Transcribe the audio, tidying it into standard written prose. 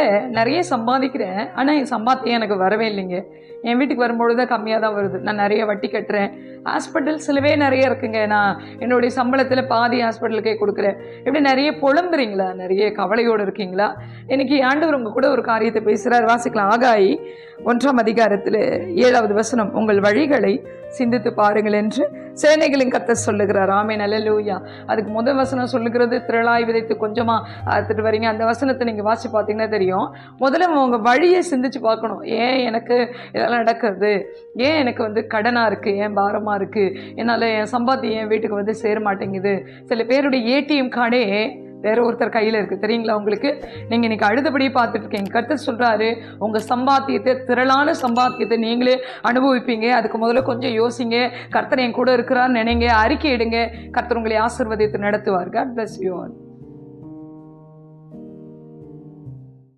ஒருவேளை நிறைய சம்பாதிக்கிறேன், ஆனால் என் சம்பாத்தியம் எனக்கு வரவே இல்லைங்க. என் வீட்டுக்கு வரும்பொழுது தான் கம்மியாக தான் வருது. நான் நிறைய வட்டி கட்டுறேன். ஹாஸ்பிட்டல்ஸ்லவே நிறைய இருக்குங்க. நான் என்னுடைய சம்பளத்தில் பாதி ஹாஸ்பிட்டலுக்கே கொடுக்குறேன். இப்படி நிறைய புலம்புறீங்களா? நிறைய கவலையோடு இருக்கீங்களா? இன்னைக்கு ஆண்டவர் உங்க கூட ஒரு காரியத்தை பேசுகிறார். வாசிக்கலாம். ஆகாய் 1:7 உங்கள் வழிகளை சிந்தித்து பாருங்கள் என்று சேனைகளின் கர்த்தர் சொல்லுகிறார். ஆமென், அல்லேலூயா. அதுக்கு முதல் வசனம் சொல்லுகிறது, திரளாய் விதைத்து கொஞ்சமா அறுத்துட்டு வரீங்க. அந்த வசனத்தை நீங்க வாசி பார்த்தீங்கன்னா தெரியும். முதல்ல உங்க வழியை சிந்திச்சு பார்க்கணும். ஏன் எனக்கு இதெல்லாம் நடக்குது? ஏன் எனக்கு கடனா இருக்கு? ஏன் பாரமா இருக்கு? என்னால் என் சம்பாத்தியம் என் வீட்டுக்கு சேர மாட்டேங்குது. சில பேருடைய ஏடிஎம் கார்டே வேற ஒருத்தர் கையில் இருக்குது, தெரியுங்களா உங்களுக்கு? நீங்கள் இன்னைக்கு அழுதபடியே பார்த்துட்டு இருக்கீங்க. கர்த்தர் சொல்கிறாரு, உங்கள் சம்பாத்தியத்தை, திரளான சம்பாத்தியத்தை நீங்களே அனுபவிப்பீங்க. அதுக்கு முதல்ல கொஞ்சம் யோசிங்க. கர்த்தர் என் கூட இருக்கிறான்னு நினைங்க, அறிக்கை இடுங்க. கர்த்தர் உங்களை ஆசீர்வதித்து நடத்துவார். God bless you all.